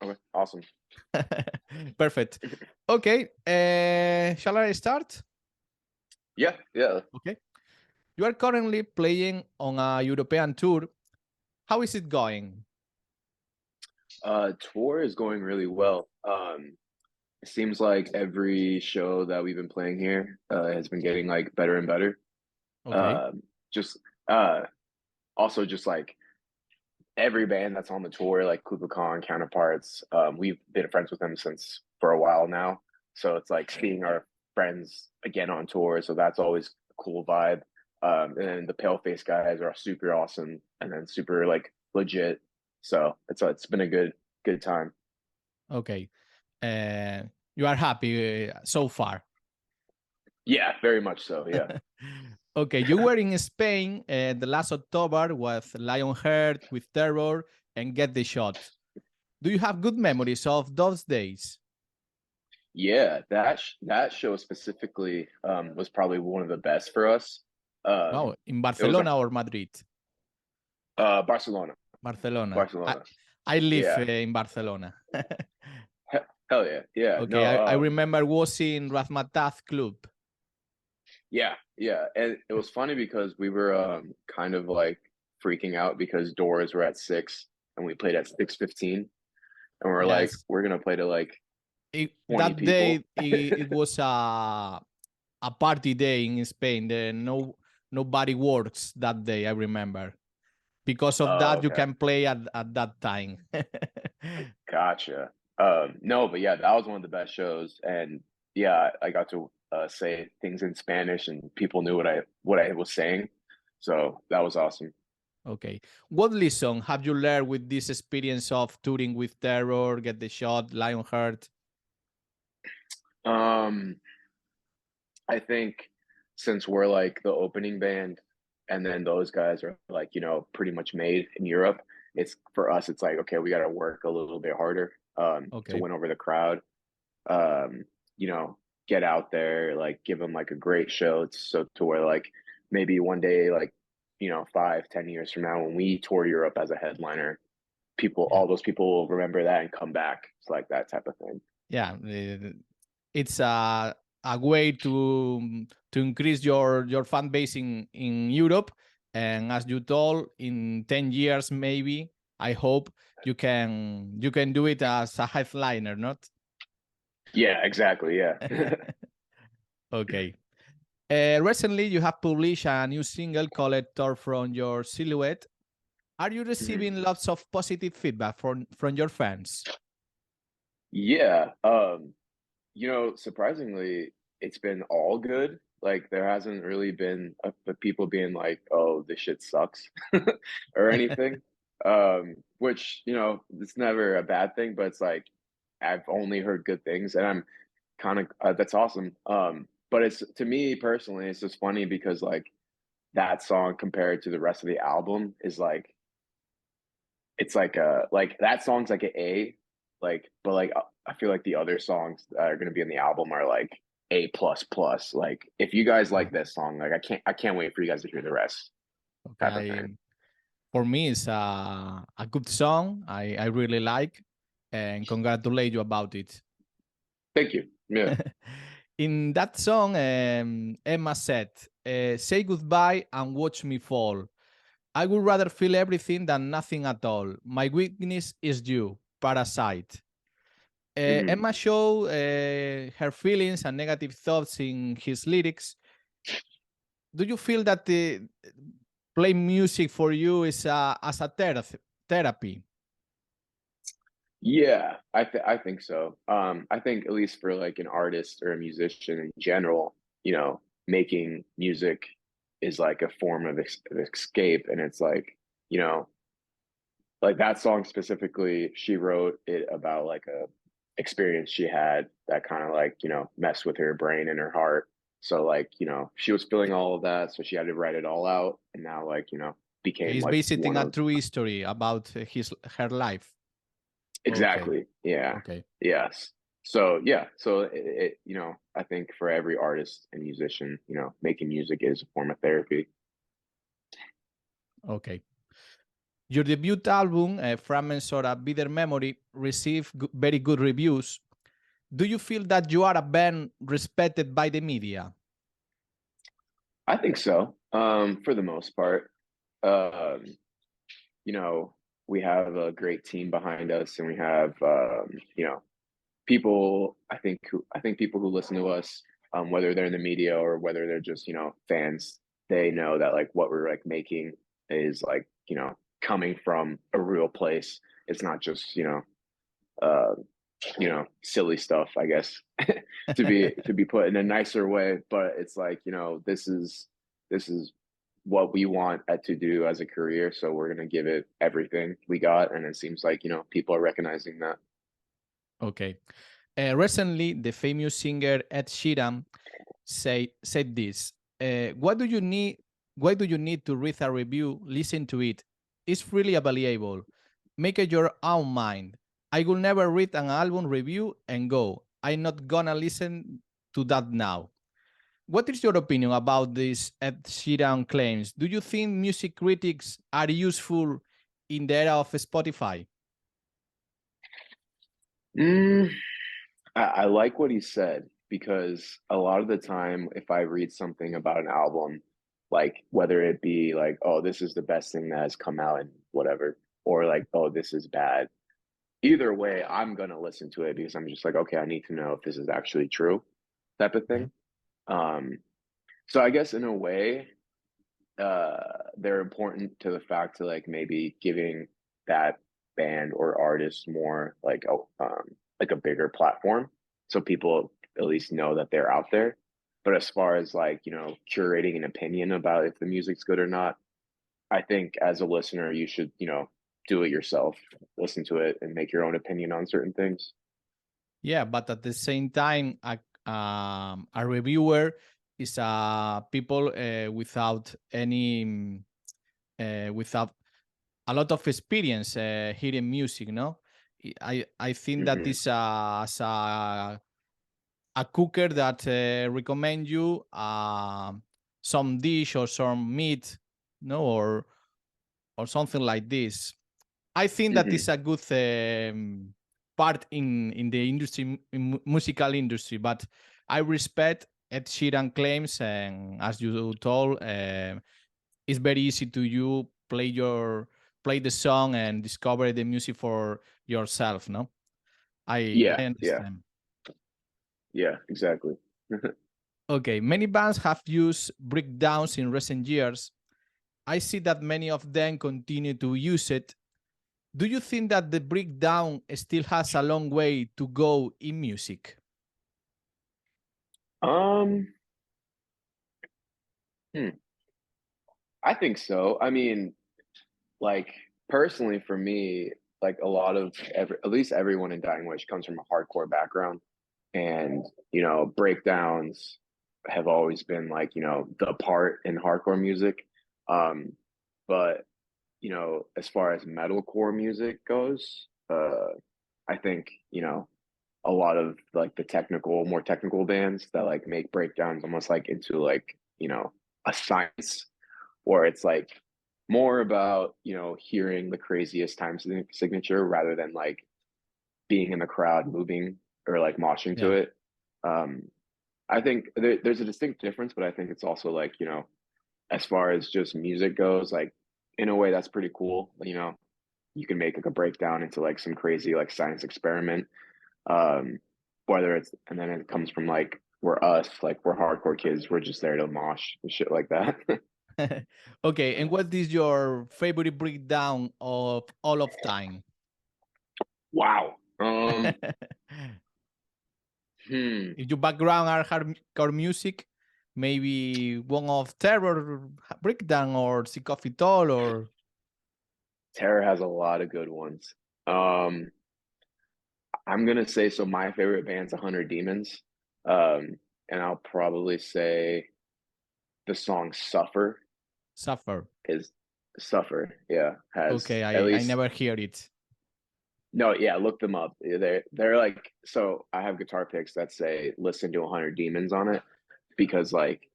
Okay, awesome. Perfect. Okay, shall I start? Yeah, yeah. Okay. You are currently playing on a European tour. How is it going? Tour is going really well. It seems like every show that we've been playing here has been getting like better and better. Okay. Just uh, also just like every band that's on the tour, like Kublai Khan counterparts, we've been friends with them since for a while now. So it's like seeing our friends again on tour. So that's always a cool vibe. And then the Paleface guys are super awesome and then super like legit. So it's been a good time. Okay. Uh, you are happy so far. Yeah, very much so. Yeah. Okay, you were in Spain the last October with Lionheart, with Terror, and Get the Shot. Do you have good memories of those days? Yeah, that show specifically was probably one of the best for us. Wow, in It was Barcelona or Madrid? Barcelona. Barcelona. Barcelona. I live Yeah. in Barcelona. Hell yeah. Yeah. Okay, No, I remember was in Razmataz Club. yeah, yeah. And it was funny because we were kind of like freaking out because doors were at 6 and we played at 6:15 and we're like, Yes. we're gonna play to like 20 That day people. it was a party day in Spain. Nobody works that day, I remember. Because of Oh, that, you okay. can play at that time. Gotcha. No, but yeah, that was one of the best shows, and yeah, I got to say things in Spanish, and people knew what I was saying, so that was awesome. Okay. What lesson have you learned with this experience of touring with Terror, Get the Shot, Lionheart? Um, I think since we're like the opening band, and then those guys are like pretty much made in Europe, it's for us. It's like okay, we got to work a little bit harder to Okay. win over the crowd. um, you know, get out there, like give them like a great show. It's so to where like maybe one day, like 5, 10 years from now, when we tour Europe as a headliner, Yeah. all those people will remember that and come back. It's like that type of thing. Yeah. It's a way to increase your fan base in Europe. And as you told, in 10 years, maybe, I hope you can do it as a headliner, not? Yeah, exactly. Yeah. Okay. Recently, you have published a new single called Tour from Your Silhouette. Are you Mhm. receiving lots of positive feedback from your fans? Yeah. Surprisingly, it's been all good. Like there hasn't really been people being like, "Oh, this shit sucks," or anything. Which it's never a bad thing, but it's like I've only heard good things, and I'm kind of that's awesome. But it's to me personally, it's just funny because like that song compared to the rest of the album is like it's like that song's like an A, like but like I feel like the other songs that are gonna be in the album are like A plus plus. Like if you guys Yeah. like this song, like I can't wait for you guys to hear the rest Okay. type of thing. For me, it's a good song. I really like, and congratulate you about it. Thank you. Yeah. In that song, Emma said, "Say goodbye and watch me fall. I would rather feel everything than nothing at all. My weakness is you, parasite." Hmm. Emma showed her feelings and negative thoughts in his lyrics. Do you feel that play music for you is as a therapy? Yeah, I think so. I think at least for like an artist or a musician in general, making music is like a form of escape, and it's you know, like that song specifically, she wrote it about like a experience she had that kind of like, messed with her brain and her heart. So like, she was feeling all of that, so she had to write it all out and now like, Okay, became it's like based one in a of true history about her life. Okay, exactly. Yeah. okay, Yes. So yeah, so I think for every artist and musician, making music is a form of therapy. okay. Your debut album, Fragments of a Bitter Memory, received very good reviews. Do you feel that you are a band respected by the media? I think so, for the most part. Um, you know, we have a great team behind us, and we have, you know, people. I think people who listen to us, whether they're in the media or whether they're just, you know, fans, they know that like what we're like making is like, you know, coming from a real place. It's not just, uh, silly stuff, I guess, to be put in a nicer way. But it's like, you know, this is what we want to do as a career. So we're gonna give it everything we got, and it seems like, you know, people are recognizing that. Okay. Recently, the famous singer Ed Sheeran said this. What do you need? Why do you need to read a review? Listen to it. It's really valuable. Make it your own mind. I will never read an album review and go, I'm not gonna listen to that now. What is your opinion about these Ed Sheeran claims? Do you think music critics are useful in the era of Spotify? Mm, I like what he said because a lot of the time, if I read something about an album, like whether it be like, oh, this is the best thing that has come out and whatever, or like, oh, this is bad. Either way, I'm gonna listen to it because I'm just like, okay, I need to know if this is actually true, type of Yeah. thing. Um, so I guess in a way, they're important to the fact to like maybe giving that band or artist more like a bigger platform, so people at least know that they're out there. But as far as like, you know, curating an opinion about if the music's good or not, I think as a listener you should, you know, do it yourself, listen to it, and make your own opinion on certain things. Yeah, but at the same time, a reviewer is people without any without a lot of experience hearing music. No, I think that Hmm. is as a cooker that recommend you some dish or some meat, no, or something like this. I think that Hmm. is a good part in the industry, in musical industry. But I respect Ed Sheeran claims, and as you told, it's very easy to you play the song and discover the music for yourself. No, I Yeah, yeah, understand. yeah, exactly. Okay, many bands have used breakdowns in recent years. I see that many of them continue to use it. Do you think that the breakdown still has a long way to go in music? um hmm, I think so. I mean, like, personally for me, like a lot of at least everyone in Dying Wish comes from a hardcore background, and, you know, breakdowns have always been like, you know, the part in hardcore music. Um, but, you know, as far as metalcore music goes, I think, you know, a lot of like the more technical bands that like make breakdowns almost like into like, you know, a science, or it's like more about, you know, hearing the craziest signature rather than like being in the crowd moving or like moshing to Yeah. it. um I think there's a distinct difference, but I think it's also like, you know, as far as just music goes, like in a way that's pretty cool, you know. You can make like a breakdown into like some crazy like science experiment, um whether it's, and then it comes from like we're hardcore kids, we're just there to mosh and shit like that. Okay, and what is your favorite breakdown of all of time? Wow. Hmm. If your background are hardcore music, maybe one of Terror breakdown or Sick of It All or Terror has a lot of good ones. Um, I'm gonna say, so my favorite band's 100 Demons. Um, and I'll probably say the song Suffer Suffer. is Suffer, yeah, has Okay, at I least, never heard it. no, yeah, look them up. They're like, so I have guitar picks that say listen to 100 Demons on it, because like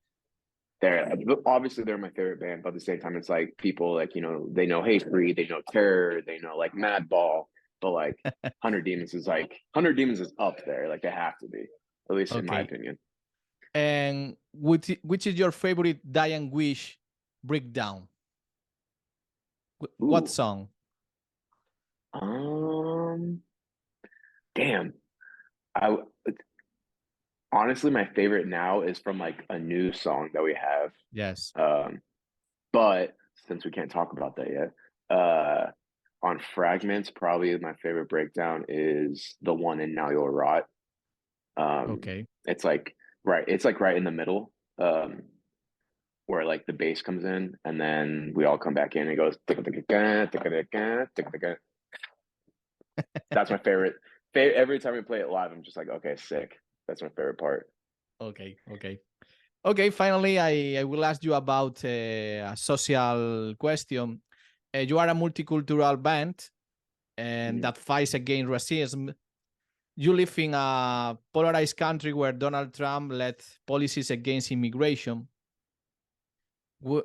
obviously they're my favorite band, but at the same time, it's like people like, you know, they know Hatebreed, they know Terror, they know like Madball, but like 100 Demons is like 100 Demons is up there, like they have to be, at least in my Okay. opinion. And which is your favorite Dying Wish breakdown? What Ooh, song? damn. I honestly, my favorite now is from like a new song that we have. Yes. But since we can't talk about that yet, on Fragments, probably my favorite breakdown is the one in Now You'll Rot. Okay. It's like right in the middle, where like the bass comes in, and then we all come back in and it goes. That's my favorite. Every time we play it live, I'm just like, okay, sick. That's my favorite part. Okay. Okay. Okay. Finally, I will ask you about a social question. You are a multicultural band and that fights against racism. You live in a polarized country where Donald Trump led policies against immigration.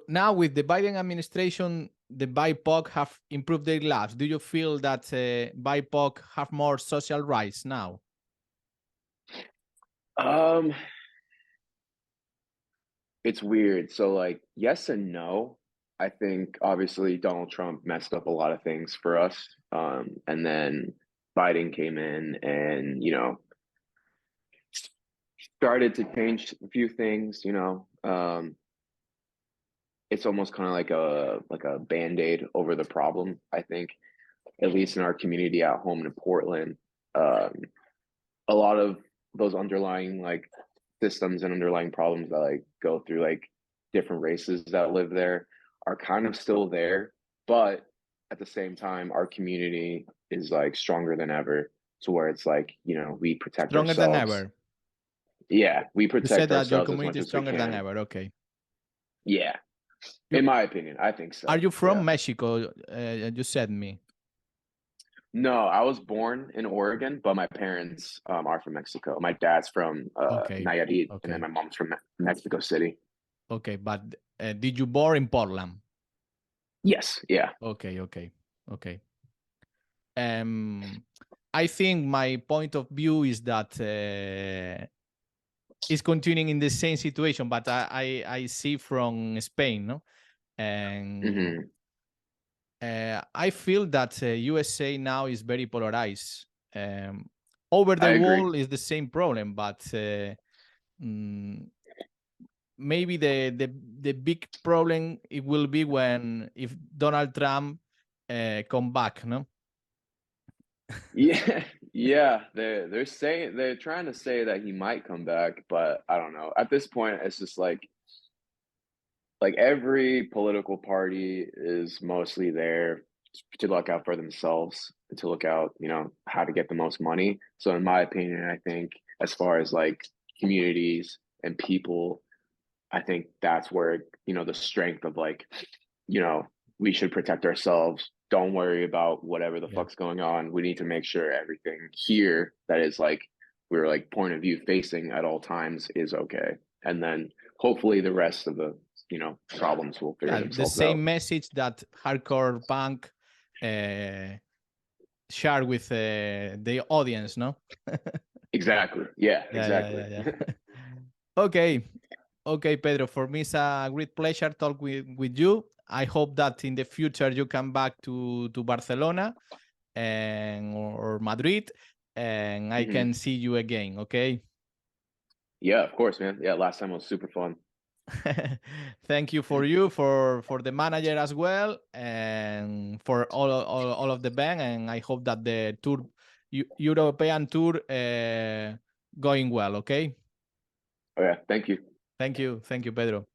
Now, with the Biden administration, the BIPOC have improved their lives. Do you feel that BIPOC have more social rights now? Um, it's weird. So like, yes and no. I think obviously Donald Trump messed up a lot of things for us. And then Biden came in and, you know, started to change a few things, you know. It's almost kind of like a band-aid over the problem, I think, at least in our community at home in Portland. Um, a lot of those underlying like systems and underlying problems that like go through like different races that live there are kind of still there, but at the same time our community is like stronger than ever, to where it's like, you know, we protect Stronger than ourselves. ever. Yeah, we You said protect that your ourselves as community much is as we stronger than can. ever. Okay. Yeah, You, in my opinion, I think are so. you from Yeah. Mexico? You said me. No, I was born in Oregon, but my parents are from Mexico. My dad's from Okay. Nayarit, and then Okay. my mom's from Mexico City. Okay. But did you born in Portland? Yes, yeah. Okay. Okay. Okay. I think my point of view is that is continuing in the same situation, but I see from Spain, no, and Hmm. I feel that USA now is very polarized. Over I the agree. wall is the same problem, but mm, maybe the big problem it will be when if Donald Trump come back, no. Yeah, yeah. They're trying to say that he might come back, but I don't know. At this point, it's just like every political party is mostly there to look out for themselves and to look out, you know, how to get the most money. So in my opinion, I think as far as like communities and people, I think that's where, you know, the strength of like, you know, we should protect ourselves. Don't worry about whatever the Yeah. fuck's going on. We need to make sure everything here that is like we're like point of view facing at all times is okay. And then hopefully the rest of the, you know, problems will figure Yeah, the themselves out. same message that hardcore punk uh, share with the audience, no? Exactly. Yeah, Yeah, yeah, exactly. yeah, yeah. Okay, okay, Pedro. For me, it's a great pleasure talk with you. I hope that in the future you come back to Barcelona and or Madrid, and I Hmm. can see you again. Okay. Yeah, of course, man. Yeah, last time was super fun. Thank you for the manager as well and for all of the band, and I hope that the tour European tour going well. Okay. Oh yeah, thank you. Thank you, Pedro.